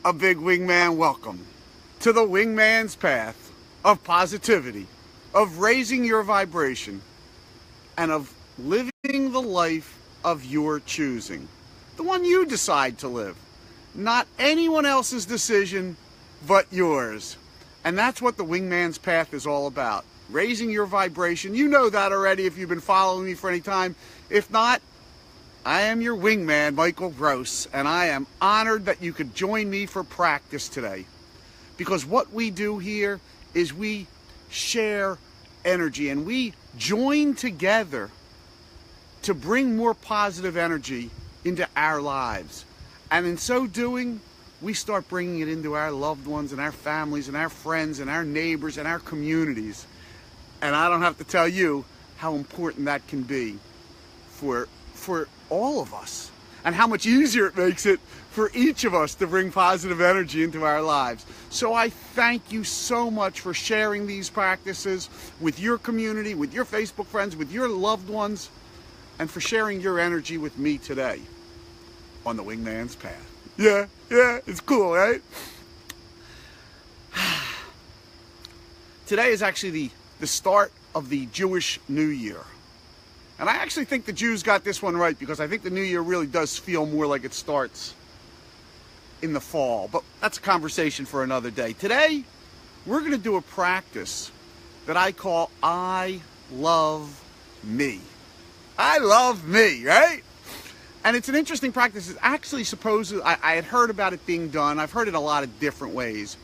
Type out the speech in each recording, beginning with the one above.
A big wingman welcome to the wingman's path of positivity, of raising your vibration, and of living the life of your choosing. The one you decide to live. Not anyone else's decision, but yours. And that's what the wingman's path is all about. Raising your vibration. You know that already if you've been following me for any time. If not, I am your wingman, Michael Gross, and I am honored that you could join me for practice today. Because what we do here is we share energy and we join together to bring more positive energy into our lives. And in so doing, we start bringing it into our loved ones and our families and our friends and our neighbors and our communities. And I don't have to tell you how important that can be for all of us, and how much easier it makes it for each of us to bring positive energy into our lives. So I thank you so much for sharing these practices with your community, with your Facebook friends, with your loved ones, and for sharing your energy with me today on the Wingman's Path. Yeah, it's cool, right? Today is actually the start of the Jewish New Year. And I actually think the Jews got this one right, because I think the New Year really does feel more like it starts in the fall. But that's a conversation for another day. Today, we're going to do a practice that I call I Love Me. I love me, right? And it's an interesting practice. It's actually I had heard about it being done. I've heard it a lot of different ways.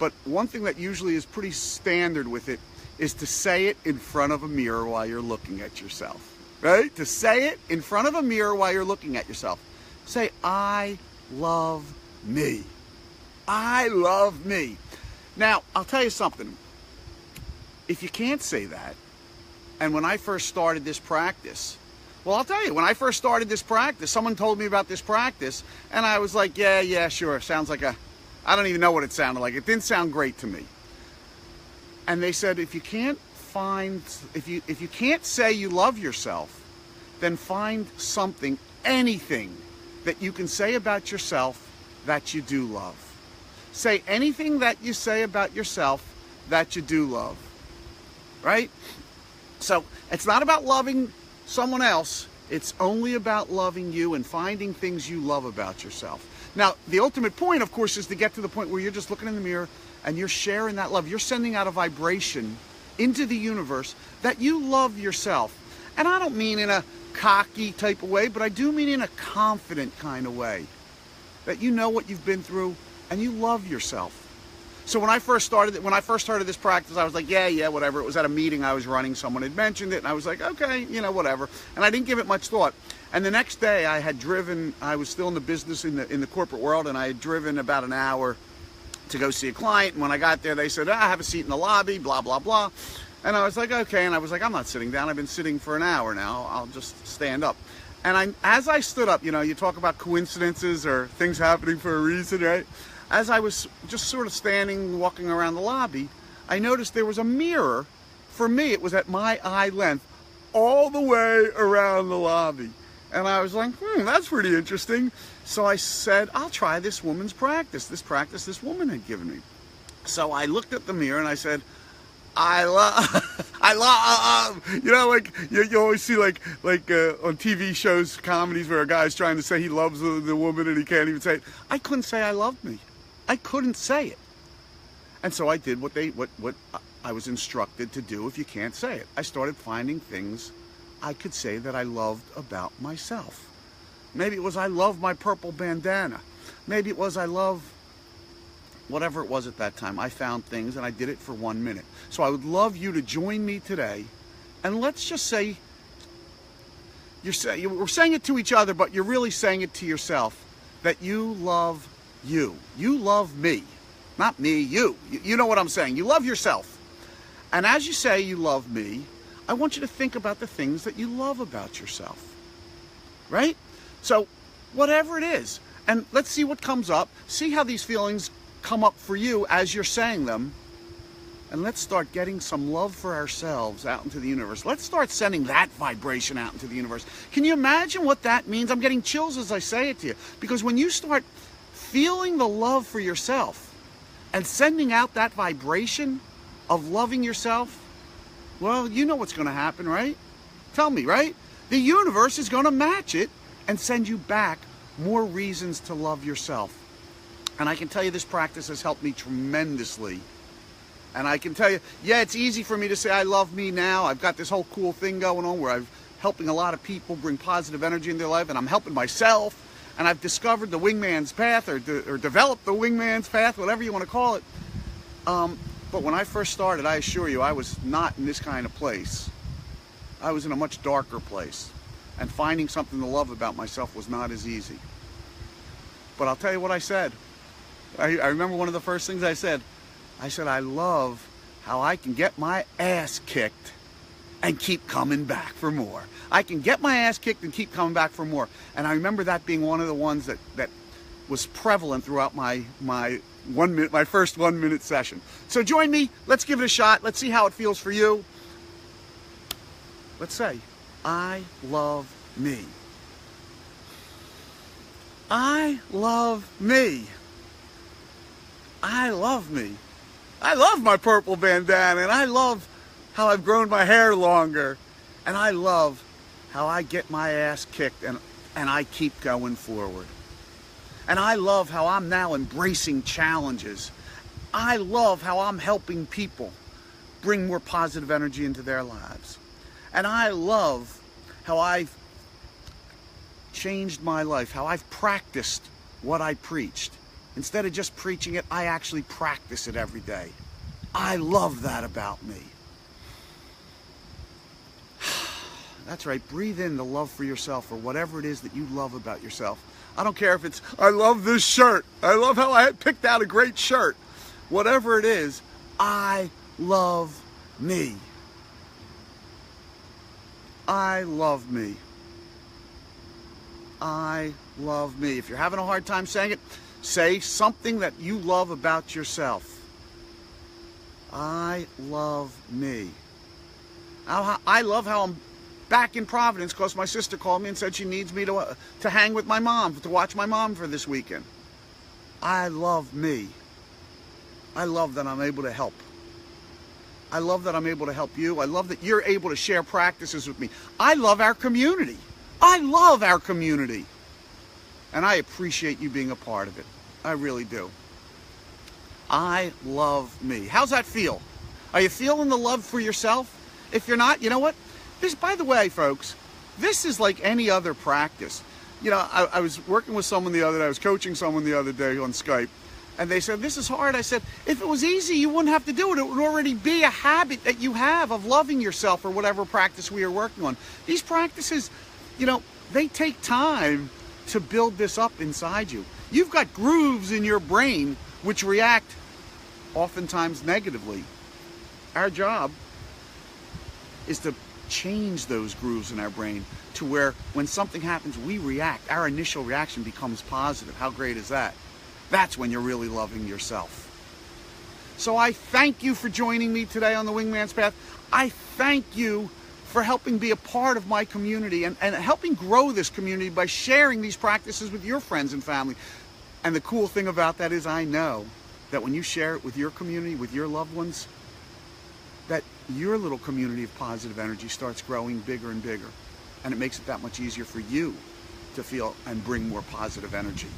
But one thing that usually is pretty standard with it is to say it in front of a mirror while you're looking at yourself, right? To say it in front of a mirror while you're looking at yourself. Say, I love me. I love me. Now, I'll tell you something. If you can't say that, and when I first started this practice, well, I'll tell you, when I first started this practice, someone told me about this practice, and I was like, yeah, sure. Sounds like I don't even know what it sounded like. It didn't sound great to me. And they said, if you can't say you love yourself, then find something, anything that you can say about yourself that you do love. Say anything that you say about yourself that you do love, right? So it's not about loving someone else. It's only about loving you and finding things you love about yourself. Now, the ultimate point, of course, is to get to the point where you're just looking in the mirror and you're sharing that love. You're sending out a vibration into the universe that you love yourself. And I don't mean in a cocky type of way, but I do mean in a confident kind of way. That you know what you've been through and you love yourself. So when I first started this practice, I was like, yeah, whatever. It was at a meeting I was running. Someone had mentioned it, and I was like, okay, whatever. And I didn't give it much thought. And the next day I was still in the business in the corporate world, and I had driven about an hour to go see a client. And when I got there, they said, I have a seat in the lobby, blah, blah, blah. And I was like, okay. And I was like, I'm not sitting down. I've been sitting for an hour now. I'll just stand up. And as I stood up, you talk about coincidences or things happening for a reason, right? As I was just sort of standing, walking around the lobby, I noticed there was a mirror. For me, it was at my eye length, all the way around the lobby. And I was like, that's pretty interesting. So I said, I'll try this woman's practice, this woman had given me. So I looked at the mirror and I said, I love, you always see like on TV shows, comedies where a guy's trying to say he loves the woman and he can't even say it. I couldn't say I loved me. I couldn't say it. And so I did what I was instructed to do if you can't say it. I started finding things I could say that I loved about myself. Maybe it was I love my purple bandana. Maybe it was I love whatever it was at that time. I found things and I did it for 1 minute. So I would love you to join me today, and let's just say we're saying it to each other, but you're really saying it to yourself, that you love you. You love me. Not me, you. You know what I'm saying. You love yourself. And as you say you love me, I want you to think about the things that you love about yourself. Right? So whatever it is, and let's see what comes up. See how these feelings come up for you as you're saying them. And let's start getting some love for ourselves out into the universe. Let's start sending that vibration out into the universe. Can you imagine what that means? I'm getting chills as I say it to you. Because when you start feeling the love for yourself and sending out that vibration of loving yourself, well, you know what's going to happen, right? Tell me, right? The universe is going to match it and send you back more reasons to love yourself. And I can tell you this practice has helped me tremendously. And I can tell you, yeah, it's easy for me to say I love me now. I've got this whole cool thing going on where I'm helping a lot of people bring positive energy in their life, and I'm helping myself. And I've discovered the Wingman's path, or developed the Wingman's path, whatever you want to call it. But when I first started, I assure you, I was not in this kind of place. I was in a much darker place. And finding something to love about myself was not as easy. But I'll tell you what I said. I remember one of the first things I said. I said, I love how I can get my ass kicked and keep coming back for more. I can get my ass kicked and keep coming back for more. And I remember that being one of the ones that was prevalent throughout my first 1 minute session. So join me. Let's give it a shot. Let's see how it feels for you. Let's say, I love me. I love me. I love me. I love my purple bandana, and I love how I've grown my hair longer, and I love how I get my ass kicked and I keep going forward. And I love how I'm now embracing challenges. I love how I'm helping people bring more positive energy into their lives. And I love how I've changed my life, how I've practiced what I preached. Instead of just preaching it, I actually practice it every day. I love that about me. That's right, breathe in the love for yourself, or whatever it is that you love about yourself. I don't care if it's, I love this shirt. I love how I picked out a great shirt. Whatever it is, I love me. I love me. I love me. If you're having a hard time saying it, say something that you love about yourself. I love me. I love how I'm back in Providence because my sister called me and said she needs me to hang with my mom, to watch my mom for this weekend. I love me. I love that I'm able to help. I love that I'm able to help you. I love that you're able to share practices with me. I love our community. I love our community. And I appreciate you being a part of it. I really do. I love me. How's that feel? Are you feeling the love for yourself? If you're not, you know what? This, by the way, folks, this is like any other practice. You know, I was working with someone the other day. I was coaching someone the other day on Skype. And they said, this is hard. I said, if it was easy, you wouldn't have to do it. It would already be a habit that you have of loving yourself, or whatever practice we are working on. These practices, you know, they take time to build this up inside you. You've got grooves in your brain which react oftentimes negatively. Our job is to change those grooves in our brain to where when something happens, we react. Our initial reaction becomes positive. How great is that? That's when you're really loving yourself. So I thank you for joining me today on the Wingman's Path. I thank you for helping be a part of my community and helping grow this community by sharing these practices with your friends and family. And the cool thing about that is I know that when you share it with your community, with your loved ones, that your little community of positive energy starts growing bigger and bigger. And it makes it that much easier for you to feel and bring more positive energy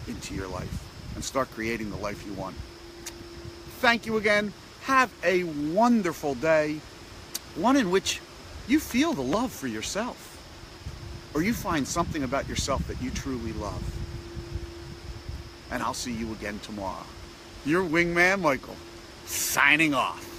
into your life and start creating the life you want. Thank you again. Have a wonderful day. One in which you feel the love for yourself, or you find something about yourself that you truly love. And I'll see you again tomorrow. Your Wingman Michael, signing off.